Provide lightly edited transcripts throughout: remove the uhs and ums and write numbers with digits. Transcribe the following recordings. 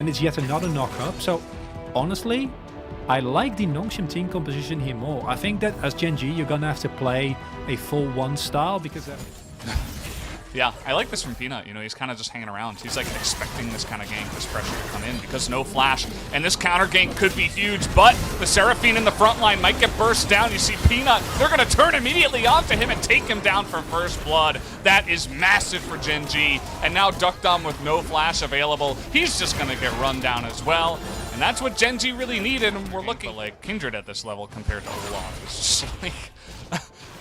And it's yet another knock-up. So, honestly, I like the Nongshim team composition here more. I think that as Gen.G, you're gonna have to play a full one style because... Yeah, I like this from Peanut. You know, he's kind of just hanging around. He's like expecting this kind of gank, this pressure to come in because no flash. And this counter gank could be huge, but the Seraphine in the front line might get burst down. You see Peanut, they're going to turn immediately onto him and take him down for first blood. That is massive for Gen.G. And now Duckdom with no flash available. He's just going to get run down as well. And that's what Gen.G really needed, and we're looking like Kindred at this level compared to Olaf. It's just like...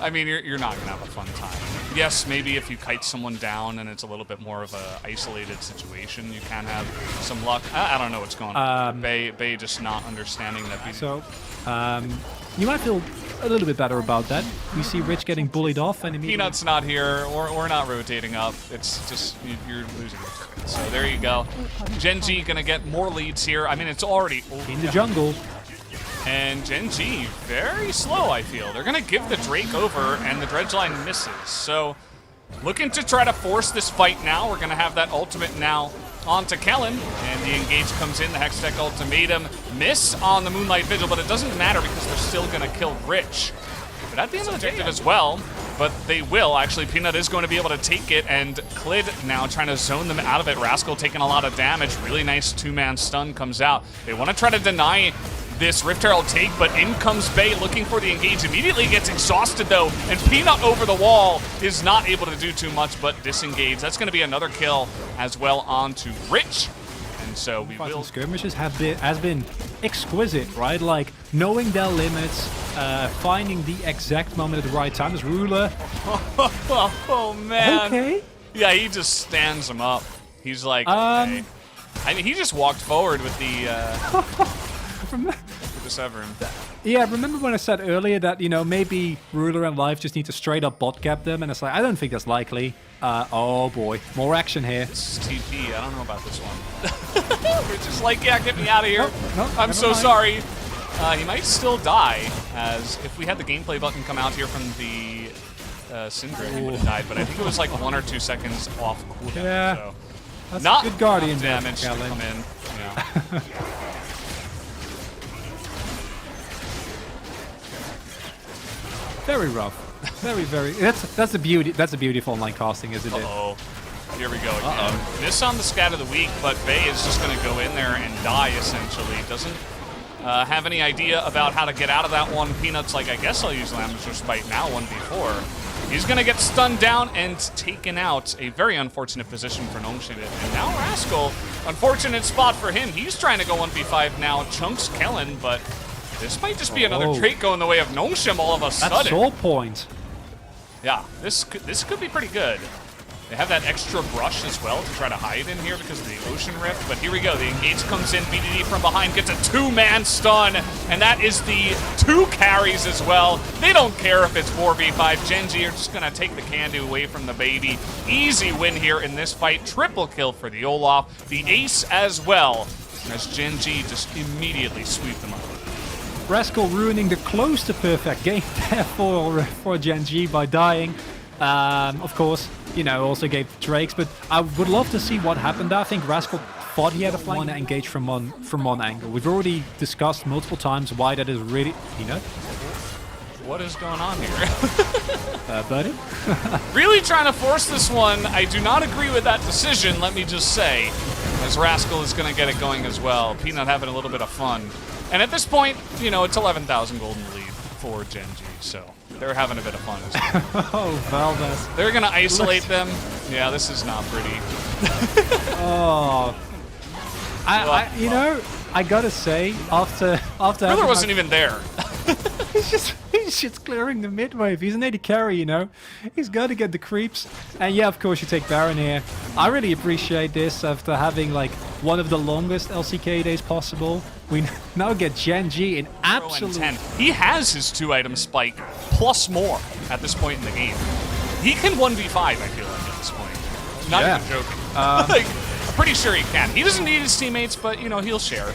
I mean, you're not going to have a fun time. Yes, maybe if you kite someone down and it's a little bit more of a isolated situation, you can have some luck. I don't know what's going on. Bay just not understanding that. So, you might feel a little bit better about that. We see Rich getting bullied off and immediately... Peanut's not here, or not rotating up. It's just, you're losing. So there you go. Gen.G going to get more leads here. I mean, it's already... in the jungle. And Gen.G, very slow, I feel. They're going to give the Drake over, and the Dredgeline misses. So, looking to try to force this fight now. We're going to have that ultimate now onto Kellen. And the engage comes in, the Hextech ultimatum. Miss on the Moonlight Vigil, but it doesn't matter because they're still going to kill Rich. But at the end of the objective as well, but they will. Actually, Peanut is going to be able to take it, and Clid now trying to zone them out of it. Rascal taking a lot of damage. Really nice two-man stun comes out. They want to try to deny this Rift Herald take, but in comes Bay looking for the engage. Immediately gets exhausted though, and Peanut over the wall is not able to do too much but disengage. That's going to be another kill as well onto Rich. And so we will... Skirmishes has been exquisite, right? Like, knowing their limits, finding the exact moment at the right time. This Ruler... oh, man. Okay. Yeah, he just stands him up. He's like, okay. I mean, he just walked forward with the... with the Severin. Yeah, remember when I said earlier that, you know, maybe Ruler and Life just need to straight up bot cap them, and it's like, I don't think that's likely. Oh boy, more action here. This is TP, I don't know about this one. We're just like, yeah, get me out of here. No, I'm so sorry. He might still die, as if we had the gameplay button come out here from the Syndra, he would have died, but I think it was like 1 or 2 seconds off cooldown. Yeah, so that's not good Guardian damage to Kellen. come in. Yeah. Very rough. Very. That's the beauty. That's the beauty of online casting, isn't it? Uh-oh. Here we go again. Miss on the scat of the week, but Bay is just going to go in there and die, essentially. Doesn't have any idea about how to get out of that one. Peanut's like, I guess I'll use Lamb's Spite now, 1v4. He's going to get stunned down and taken out. A very unfortunate position for Nongshim. And now Rascal, unfortunate spot for him. He's trying to go 1v5 now. Chunks Kellen, but this might just be another trait going the way of Nongshim all of a sudden. That's soul point. Yeah, this could be pretty good. They have that extra brush as well to try to hide in here because of the Ocean Rift. But here we go. The engage comes in. BDD from behind gets a two-man stun. And that is the 2 carries as well. They don't care if it's 4v5. Gen.G are just going to take the can-do away from the baby. Easy win here in this fight. Triple kill for the Olaf. The ace as well, as Gen.G just immediately sweep them up. Rascal ruining the close to perfect game there for Gen.G by dying. Of course, you know, also gave Drakes, but I would love to see what happened there. I think Rascal thought he had a flank. Want to engage from one angle. We've already discussed multiple times why that is really, you know. What is going on here? Buddy? Really trying to force this one. I do not agree with that decision, let me just say, as Rascal is going to get it going as well. Peanut having a little bit of fun. And at this point, you know, it's 11,000 golden lead for Gen.G, so they're having a bit of fun as well. Oh, Valdez. They're going to isolate them. Yeah, this is not pretty. Oh. You know, I gotta say, after Ruler wasn't even there. he's just clearing the mid wave. He's an AD carry, you know. He's got to get the creeps. And yeah, of course, you take Baron here. I really appreciate this after having like one of the longest LCK days possible. We now get Gen.G in absolute... 10. He has his 2-item spike plus more at this point in the game. He can 1v5, I feel like, at this point. Not even joking. Like, I'm pretty sure he can. He doesn't need his teammates, but, you know, he'll share.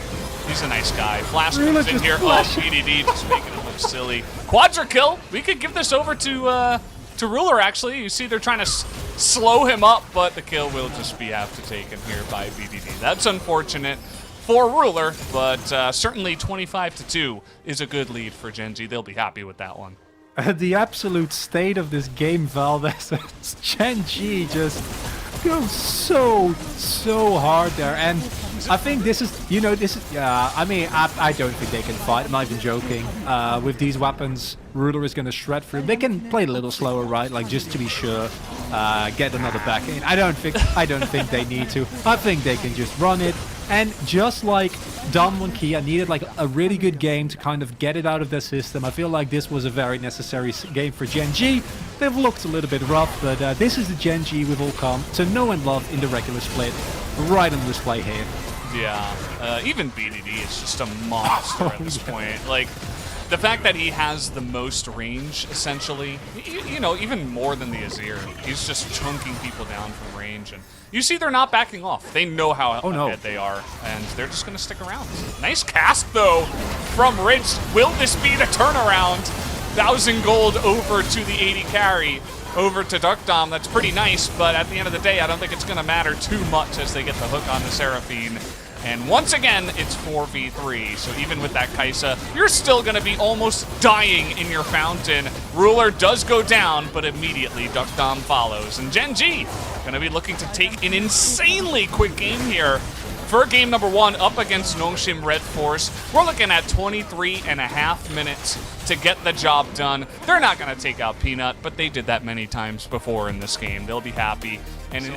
He's a nice guy. Flash comes in here. Oh, BDD just making him look silly. Quadra kill. We could give this over to Ruler, actually. You see they're trying to slow him up, but the kill will just be after taken here by BDD. That's unfortunate for Ruler, but certainly 25-2 is a good lead for gen.g. They'll be happy with that one. The absolute state of this game, Valdez. gen.g just goes so hard there, and I think this is, I mean, I don't think they can fight. I'm not even joking. With these weapons, Ruler is going to shred through. They can play a little slower, right? Like, just to be sure, get another back in. I don't think they need to. I think they can just run it. And just like Dom and Kia needed like a really good game to kind of get it out of their system, I feel like this was a very necessary game for gen.g. They've looked a little bit rough, but this is the gen.g we've all come to know and love in the regular split. Right on display here. Yeah, even BDD is just a monster at this point. Like, the fact that he has the most range, essentially, even more than the Azir, he's just chunking people down from range. And you see they're not backing off. They know how ahead they are, and they're just going to stick around. Nice cast, though, from Rich. Will this be the turnaround? 1,000 gold over to the 80 carry, over to Duckdom. That's pretty nice, but at the end of the day, I don't think it's going to matter too much as they get the hook on the Seraphine. And once again, it's 4v3, so even with that KaiSser, you're still going to be almost dying in your fountain. Ruler does go down, but immediately Duckdom follows. And gen.g going to be looking to take an insanely quick game here for game number 1 up against Nongshim Red Force. We're looking at 23.5 minutes to get the job done. They're not going to take out Peanut, but they did that many times before in this game. They'll be happy. And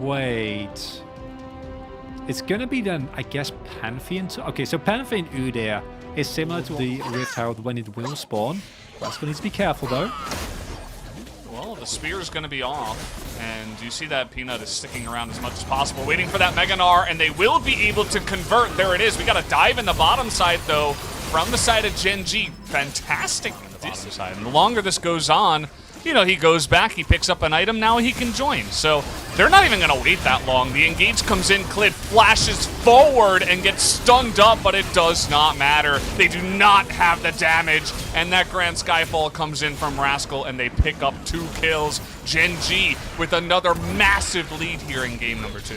Wait. It's gonna be then, I guess, Pantheon. Okay, so Pantheon Udyr is similar to the Rift Herald when it will spawn. Rascal needs to be careful though. Well, the spear is gonna be off, and you see that Peanut is sticking around as much as possible, waiting for that Mega Gnar, and they will be able to convert. There it is. We got a dive in the bottom side though, from the side of gen.g. Fantastic in the bottom side. And the longer this goes on, he goes back, he picks up an item, now he can join. So they're not even going to wait that long. The engage comes in, Clid flashes forward and gets stunned up, but it does not matter. They do not have the damage, and that Grand Skyfall comes in from Rascal, and they pick up 2 kills. gen.g with another massive lead here in game number 2.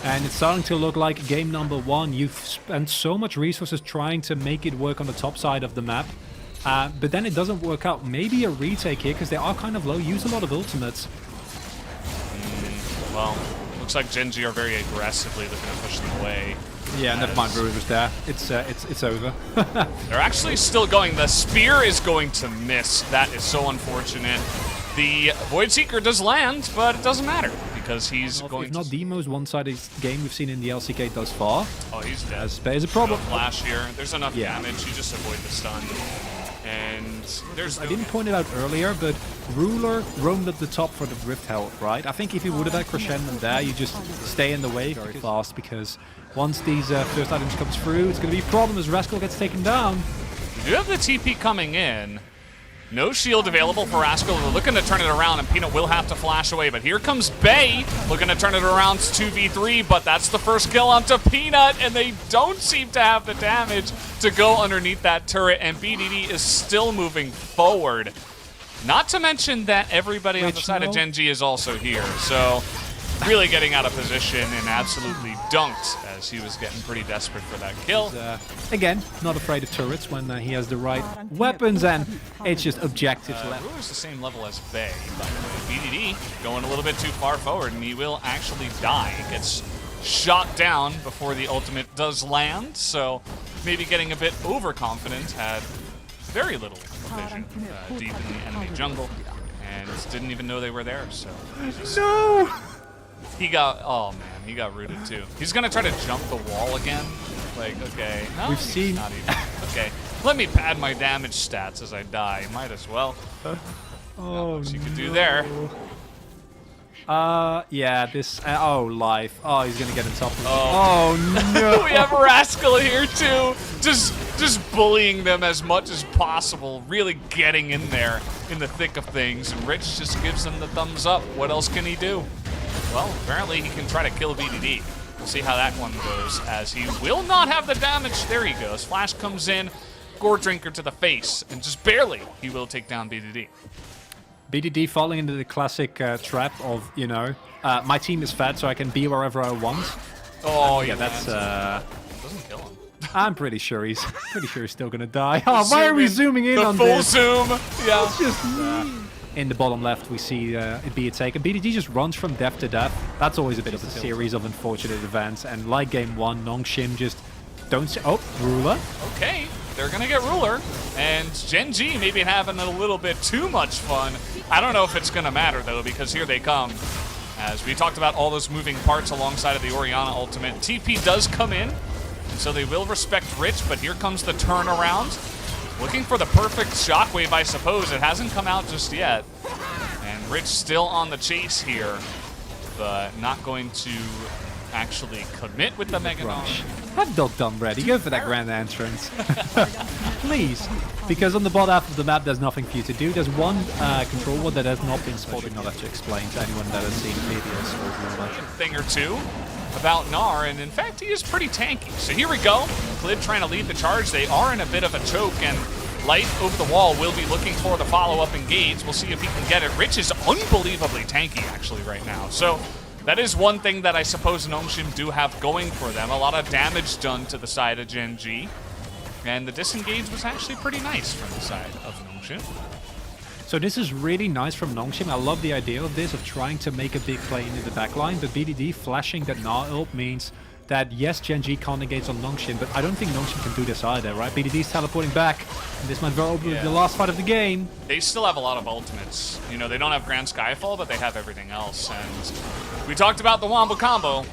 And it's starting to look like game number 1. You've spent so much resources trying to make it work on the top side of the map. But then it doesn't work out. Maybe a retake here, because they are kind of low. Use a lot of ultimates. Well, looks like gen.g are very aggressively looking to push them away. Yeah, never mind, Ruler was there. It's over. They're actually still going. The spear is going to miss. That is so unfortunate. The Void Seeker does land, but it doesn't matter, because he's going if not the most one-sided game we've seen in the LCK thus far. Oh, he's dead. There's a problem. Flash here. There's enough damage. You just avoid the stun. And there's I didn't point it out earlier, but Ruler roamed at the top for the Rift Herald, right? I think if you would have had Crescendo there, you just stay in the way very fast, because once these first items comes through, it's going to be a problem as Rascal gets taken down. You have the TP coming in. No shield available for Rascal. They're looking to turn it around, and Peanut will have to flash away. But here comes Bay, looking to turn it around. It's 2v3, but that's the first kill onto Peanut, and they don't seem to have the damage to go underneath that turret, and BDD is still moving forward. Not to mention that everybody on the side of gen.g is also here, so really getting out of position and absolutely dunked as he was getting pretty desperate for that kill. Again, not afraid of turrets when he has the right weapons, and it's just objectives left. Ruler's the same level as Bay, by the way. BDD going a little bit too far forward, and he will actually die. He gets shot down before the ultimate does land, so maybe getting a bit overconfident, had very little vision deep in the enemy jungle, and didn't even know they were there, so... No! He got, oh man, he got rooted too. He's gonna try to jump the wall again. Like, okay. No, we've seen. Not even. Okay, let me pad my damage stats as I die. Might as well. Oh, what you could do there. Yeah, this. Oh, life. Oh, he's gonna get on top of it. Oh no! We have Rascal here too. Just bullying them as much as possible. Really getting in there in the thick of things. And Rich just gives them the thumbs up. What else can he do? Well, apparently he can try to kill BDD. We'll see how that one goes, as he will not have the damage. There he goes. Flash comes in, Gore Drinker to the face, and just barely he will take down BDD. BDD falling into the classic trap of, you know, my team is fat so I can be wherever I want. Oh, Yeah, that's... doesn't kill him. I'm pretty sure he's still gonna die. Oh, why are we zooming in on this? The full zoom. Yeah. It's just in the bottom left, we see it be a take. And BDD just runs from death to death. That's always a bit of a series of unfortunate events. And like game one, Nongshim just don't see... Oh, Ruler. Okay, they're going to get Ruler. And gen.g maybe having a little bit too much fun. I don't know if it's going to matter, though, because here they come. As we talked about all those moving parts alongside of the Orianna ultimate. TP does come in, so they will respect Rich, but here comes the turnaround. Looking for the perfect shockwave, I suppose. It hasn't come out just yet. And Rich still on the chase here, but not going to actually commit with the Mega Nong. Have Dog Dumb ready. Go for that grand entrance. Please. Because on the bottom half of the map, there's nothing for you to do. There's one control ward that has not been spotted. Not have to explain to anyone that has seen previous or A thing or two about Gnar, and in fact, he is pretty tanky. So here we go. Clid trying to lead the charge. They are in a bit of a choke, and Light over the wall will be looking for the follow-up engage. We'll see if he can get it. Rich is unbelievably tanky, actually, right now. So that is one thing that I suppose Nongshim do have going for them. A lot of damage done to the side of gen.g. And the disengage was actually pretty nice from the side of Nongshim. So this is really nice from Nongshim. I love the idea of this, of trying to make a big play into the backline, but BDD flashing that Gnar ult means that, yes, gen.g can't engage on Nongshim, but I don't think Nongshim can do this either, right? BDD's teleporting back, and this might very well be the last fight of the game. They still have a lot of ultimates. You know, they don't have Grand Skyfall, but they have everything else. And we talked about the Wombo combo.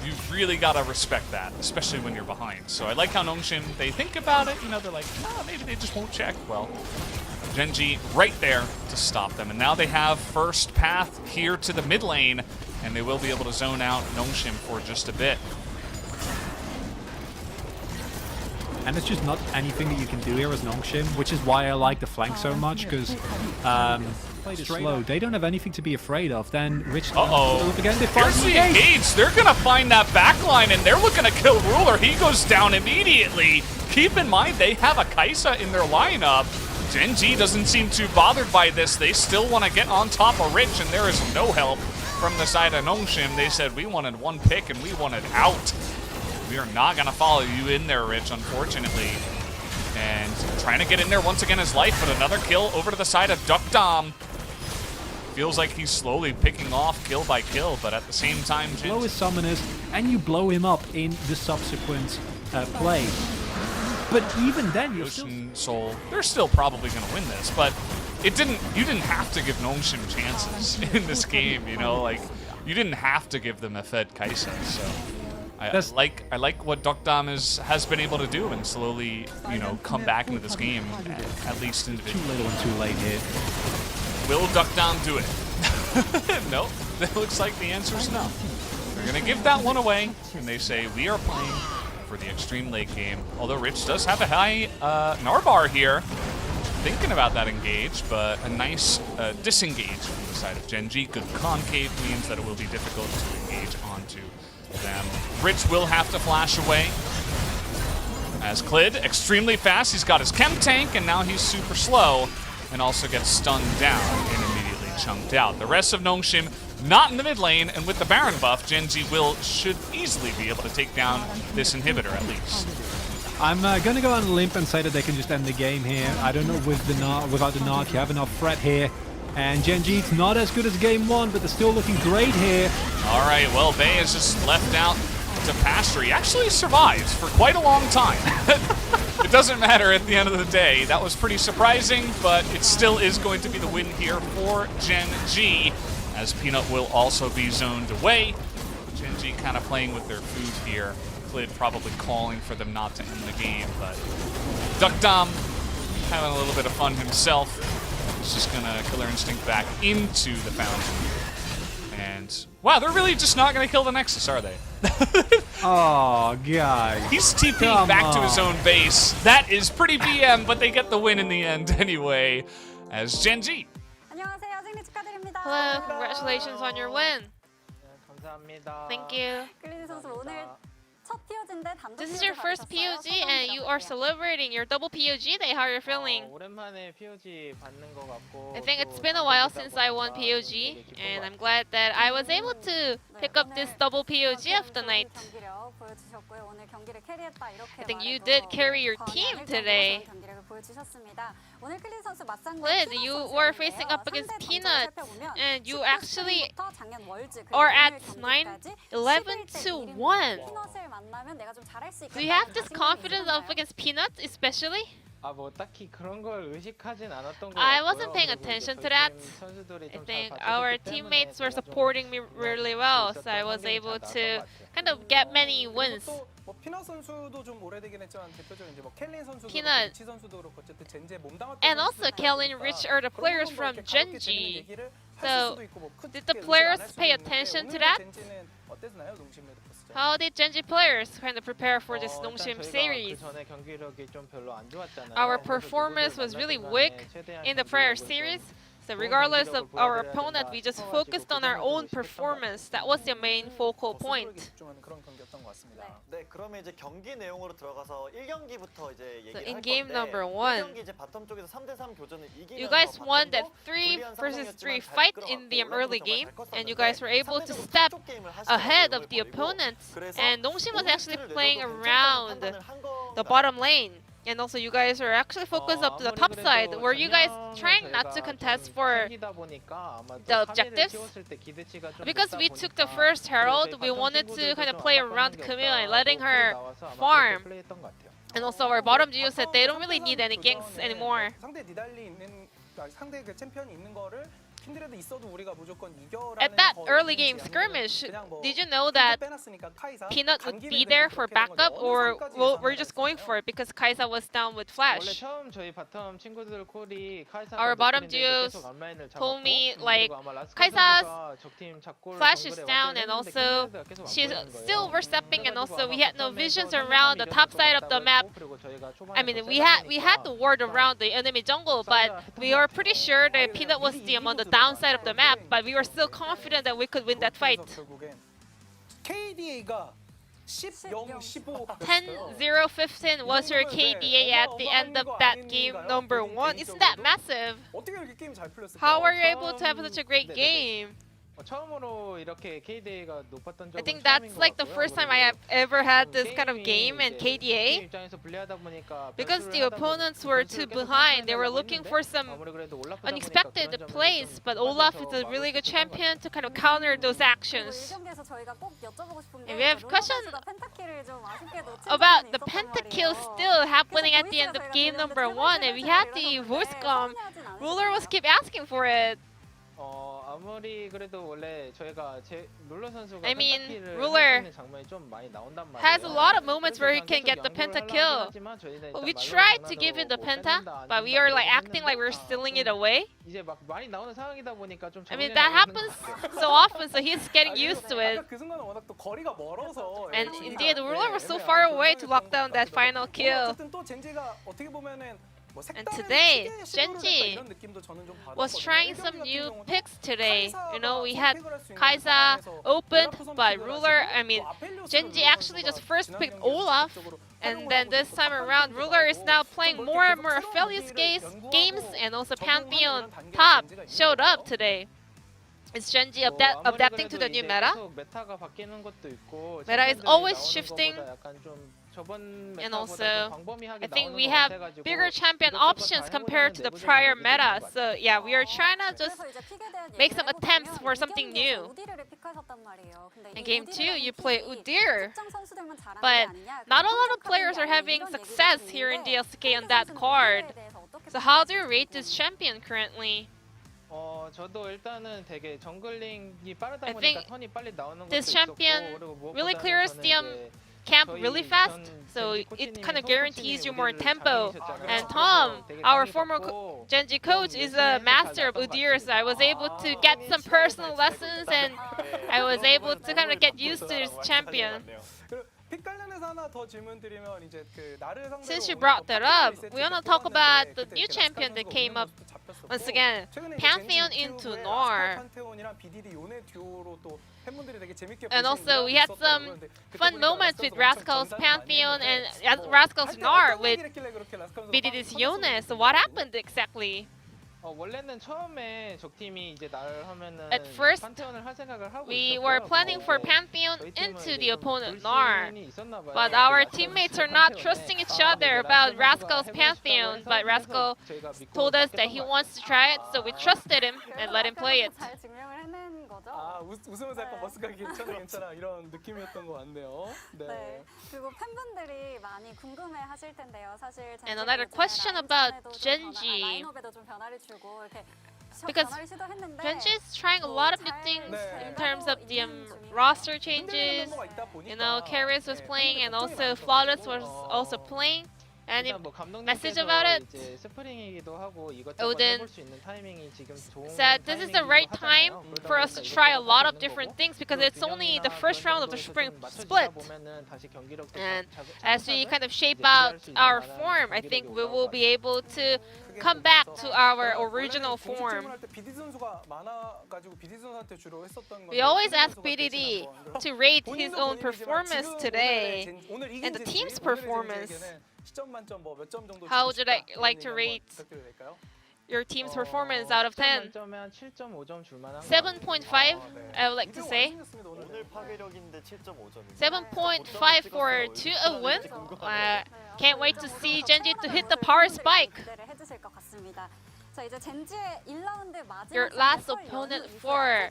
You've really got to respect that, especially when you're behind. So I like how Nongshim, they think about it. You know, they're like, oh, maybe they just won't check. Well, gen.g right there to stop them. And now they have first path here to the mid lane, and they will be able to zone out Nongshim for just a bit. And it's just not anything that you can do here as Nongshim, which is why I like the flank so much, because played it slow. They don't have anything to be afraid of. Then Rich again. Here's the engage. They're going to find that backline, and they're looking to kill Ruler. He goes down immediately. Keep in mind, they have a KaiSser in their lineup. gen.g doesn't seem too bothered by this. They still want to get on top of Rich, and there is no help from the side of Nongshim. They said, we wanted one pick, and we wanted out. We are not going to follow you in there, Rich, unfortunately. And trying to get in there once again is Life, but another kill over to the side of Duckdom. Feels like he's slowly picking off kill by kill, but at the same time, blow his summoners, and you blow him up in the subsequent play. But even then, you're Soul, they're still probably going to win this, but you didn't have to give Nongshim chances in this game, you know, like, you didn't have to give them a fed KaiSser, so I like what Duckdom has been able to do and slowly, you know, come back into this game, at least individually. Too little and too late here. Will Duckdom do it? Nope. It looks like the answer is no. They're going to give that one away, and they say, we are playing for the extreme late game. Although Rich does have a high Narbar here. Thinking about that engage, but a nice disengage from the side of gen.g. Good concave means that it will be difficult to engage onto them. Rich will have to flash away. As Clid, extremely fast. He's got his chem tank, and now he's super slow. And also gets stunned down and immediately chunked out. The rest of Nongshim not in the mid lane, and with the Baron buff, gen.g should easily be able to take down this inhibitor at least. I'm going to go on a limp and say that they can just end the game here. I don't know with the without the Narc, you have enough threat here. And gen.g, it's not as good as game one, but they're still looking great here. All right, well, Bay is just left out to pasture. He actually survives for quite a long time. It doesn't matter at the end of the day. That was pretty surprising, but it still is going to be the win here for gen.g, as Peanut will also be zoned away. gen.g kind of playing with their food here. Clid probably calling for them not to end the game, but Duckdom having a little bit of fun himself. He's just gonna Killer Instinct back into the fountain. And wow, they're really just not gonna kill the Nexus, are they? Oh, God. He's TPing back to his own base. That is pretty BM, but they get the win in the end anyway, as gen.g. Hello, congratulations on your win. Thank you. 클리드 선수 오늘 첫 티어즈인데 This is your first POG and you are celebrating your double POG day. How are you feeling? 오랜만에 POG 받는 것 같고 I think it's been a while since I won POG, and I'm glad that I was able to pick up this double POG of the night. I think you did carry your team today. Lid, you were facing up against Peanut, and you actually are at 11-1. Do you have this confidence up against Peanut, especially? 뭐 딱히 그런 걸 의식하진 않았던 것 I 같고요. wasn't paying attention to that. I think our teammates were supporting me really well, so I was able to kind of get many wins. 피넛 선수도 좀 오래되긴 했지만 대표적으로 이제 뭐 켈린 선수도 Peanut. 그렇고 선수도 그렇고 어쨌든 젠지에 몸담았던 And also 선수들이 Kelly and 많으니까 Rich are the 그런 players 부분 뭐 from 이렇게 가볍게 gen.g. 재밌는 얘기를 할 So, 수도 있고 뭐 크게 did the 의식 안 players 할 수도 pay 있는데 attention to 오늘 that? 젠지는 어땠나요, 농심 레드포스전? How did gen.g players kind of prepare for this 일단 농심 저희가 series? 그 전에 경기력이 좀 별로 안 좋았잖아요. Our 그래서 performance 누구를 was really 만나든 weak 간에 최대한 in the prior 경기력을 좀 series. So regardless of our opponent, we just focused on our own performance. That was the main focal point. 집중하는 그런 경기였던 것 같습니다. 네, 그러면 이제 경기 내용으로 들어가서 1경기부터 이제 So 얘기를 in 할 game 건데 number 1, 1경기 이제 바텀 쪽에서 3대3 교전을 이기면서 you guys won that 바텀도 3 불리한 versus 3 상황이었지만 잘 fight 이끌어갔고 in the 올라프도 early 정말 game, 잘 and you 컸었는데 guys were able to 상대적으로 step 탑쪽 게임을 하시다가 ahead of 내용을 the 보이고 opponent. 그래서 And Dongsim was actually 오버로드를 playing 내줘도 괜찮다는 around 판단을 한 the 건가요? bottom lane. And also you guys are actually focused up to the top side. Were you guys trying not to contest for the objectives? Because we took the first Herald, we wanted to kind of play around Camille and letting her farm. And also our bottom duo said they don't really need any ganks anymore. 상대 니달리 있는 상대 그 챔피언이 있는 거를 킨드레드 있어도 우리가 무조건 이겨라는 At that 거였는지 early game 아니면 skirmish, 그냥 뭐 did you know that 빼놨으니까 카이사 Peanut would 단기를 be 그냥 there for 그렇게 된 backup, 건지 or 어느 선까지 we're 예상을 just going 했었나요? for it because Kaisa was down with 원래 Flash? 처음 저희 바텀 친구들 콜이 카이사가 Our bottom 노플인데 duos 계속 앞라인을 told 잡았고, me, like, 그리고 아마 라스칼 Kaisa's 선수가 적팀 작골 Flash is 정글에 down, and 완전히 also 했는데 킨드레드가 계속 안 she's 보이는 거예요. still overstepping, and also we had no 바텀에서 visions 3-3 around the top 이겨서 side of the 갔다고 map. 했고, 그리고 저희가 초반에 I mean, 더 we had the 세다 ward 보니까 around the enemy jungle, but we were pretty sure that Peanut was on the downside of the map, but we were still confident that we could win that fight. 결국엔 KDA가 10-0, 15 10-0-15 was your KDA at the end of that game number 1. Isn't that massive? 어떻게 이렇게 게임 잘 풀렸을까요? How were you able to have such a great game? 처음으로 이렇게 KDA가 높았던 적은 I think 처음인 that's 것 like the 같고요. first time 그리고 I have ever had this kind of 게임이 game in 이제 KDA. 팀 입장에서 불리하다 보니까 Because 변수를 the 하다 opponents 보니까 were 변수를 too 계속 behind. They were 하려고 looking 했는데 for some 아무리 그래도 올라프다 보니까 unexpected 그런 점에서 plays, 좀 but Olaf is 빠져서 a really 막을 good 수 있었던 것 champion 같아요. to kind of counter those actions. And we have question about the pentakill still happening at the end of game number 1, and we had the voice comm. Ruler was keep asking for it. 아무리 그래도 원래 저희가 룰러 선수가 I mean, 펜타킬을 Ruler 할 수 있는 장면이 좀 많이 나온단 말이에요. has a lot of moments where he 그래서 can get the 계속 pentakill. 연구를 하려고 하지만 저희는 But 일단 we 말로 tried to give him the 장난으로 penta, 뭐 뺀다, 안 but we 뺀다 are like 그러긴 acting like we're 했는데 stealing it away. 이제 막 많이 나오는 상황이다 보니까 좀 I mean, 적응이 that 되는 것 happens 같아요. so often, so he's getting used to it. 아까 그 순간은 워낙 또 거리가 멀어서 And 젠지가, indeed, the ruler was so 애매한 far 그런 away to lock down that 상황이었던 final 것 같기도 kill. 하고. 어쨌든 또 젠지가 어떻게 보면은 뭐 색다른 today, 시도를 했다 gen.g 이런 느낌도 저는 좀 was 받았거든요. trying 1경기 some 같은 new 경우도 picks today. You know, we had 선택을 할수 있는 KaiSser 상황에서 opened, 올라프 but 선택을 ruler, 하시고 I mean, 또 아펠리오스를 gen.g 룰러 actually just 선수가 first 지난 picked 경기에서 Olaf, 적극적으로 and 활용을 then 하고 this 있고 time 첫 around, 번째 ruler is 경기도 now 하고 playing 좀 more and 이렇게 more 계속 Aphelios 새로운 무기를 games, 연구하고 and also 적응하는 Pantheon 그런 단계의 top 젠지가 있는 showed up 거죠. today. Is gen.g 뭐 아무리 adapting to 그래도 the new 이제 meta? 계속 메타가 바뀌는 것도 있고 Meta is 챔피언들이 always 나오는 shifting. 것보다 약간 좀 저번 And 메타보다 also, 좀 광범위하게 I think 나오는 we 것 have 같아가지고 bigger champion 이것저것 options 다 compared to the 해보자는 prior 내부적인 meta. 얘기도 있는 것 So 같아요. yeah, we are trying to just make some attempts for something new. In game 2, you play Udyr, but not a lot of players are having success here in the LCK on that card. So how do you rate this champion currently? 저도 일단은 되게 정글링이 빠르다 I 보니까 think 턴이 빨리 나오는 것도 this 있었고 champion 그리고 really 무엇보다는 clears 저는 the 이제 camp 저희 really fast, 전 so 젠지 it 코치님이 kind of 성 guarantees 코치님이 you more 우리를 tempo. 장인이셨잖아요. And 그래서 Tom, 되게 our 강의 former 받고 gen.g coach, is a master of Udyr, so I was able to get some personal lessons, and I was able to kind of get used to this champion. 픽 관련해서 하나 더 질문 드리면 이제 그 나르 상대로 Since you 오늘 brought 또 that 파티가 up, 리셋이 we want to 때 talk about 뽑았는데 the 그때 new 이렇게 champion 라스칼 that 선수가 came 오는 up 모습도 잡혔었고, once again. 최근에 이제 Pantheon 젠지 into 튜브의 Nor. 라스칼 판테온이랑 BDD 요네 듀오로 또 팬분들이 되게 재밌게 And 보신 also, we 일화도 had 있었더라고요. some 근데 그때 fun 보니까 moments with 라스칼 선수가 Rascal's 엄청 전사를 많이 Pantheon and 했는데 뭐 Rascal's 할때 Nor 어떤 with 얘기를 했길래 그렇게 라스칼 선수가 BDD's 빵 Yone. 터졌었는지 So what 모르겠거든요. happened exactly? 원래는 처음에 적팀이 이제 날 하면은 At first, 판테온을 할 생각을 하고 We 있었고요. were planning for 근데 Pantheon 저희 팀은 into 이제 the 좀 opponent Nar. 불신이 있었나 봐요. But 그 our 라스칼 teammates 선수 are not 판테온에. trusting each 근데 other 이제 about 라스칼 Rascal's 선수가 해보고 싶다고 Pantheon, 해서 but 그래서 Rascal 저희가 믿고 told us that 맡겼던 he 것 wants to try it, so we trusted him and let him play it. 잘 증명을 해낸 거죠. 아 웃으면서 약간 네. 머스가 괜찮아 이런 느낌이었던 것 같네요. 네. 네. 그리고 팬분들이 많이 궁금해하실 텐데요. 사실 And another question about gen.g. 라인업에도 좀 변화를 주고 이렇게 Because 변화를 시도했는데 Gen.g is trying a lot of new things in terms of the roster changes. You know, Karis was playing and also Flawless was also playing. Any 일단 뭐 message 감독님께서 about it? 이제 스프링이기도 하고 이것저것 Odin 해볼 수 있는 타이밍이 지금 좋은 said this is the right time 타이밍이기도 하잖아요. for us to try a lot of different things because it's only the first round of the spring split. And as we kind of shape out our form, I think we will be able to come back to our original form. We always ask BDD to rate his own performance today and the team's performance. How would you like to rate your team's performance out of 10? 7.5, I would like to say. 오늘 파괴력인데 7.5점입니다. 7.5 for 2-0 win. Can't wait to see Gen.g to hit the power spike. 기대를 해주실 것 같습니다. 자, 이제 젠지의 1라운드 마지막 Your last opponent for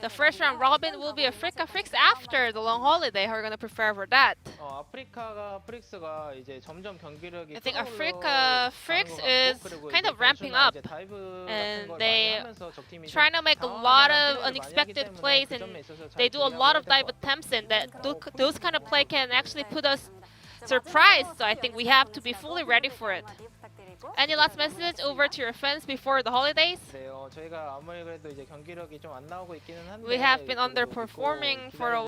the first round robin will be Africa Frix after the long holiday. How are you going to prepare for that? 아프리카가 프릭스가 이제 점점 경기력이 I think 끌어올려 Africa Frix 가는 것 is 같고, 그리고 kind 이제 of ramping 변수나 up 이제 다이브 같은 and 걸 they 많이 하면서 적팀이 좀 trying to make a 당황하는 lot of 상황들을 많이 unexpected 하기 plays 때문에 그 and 점에 있어서 잘 they do a 조율을 lot 해야 of 될것 dive 같아요. attempts and that those kind of play can actually put us surprised. So I think we have to be fully ready for it. Any last message over to your fans before the holidays? 저희가 아무리 그래도 이제 경기력이 좀 안 나오고 있기는 한데 We have been 그래도 믿고 underperforming for a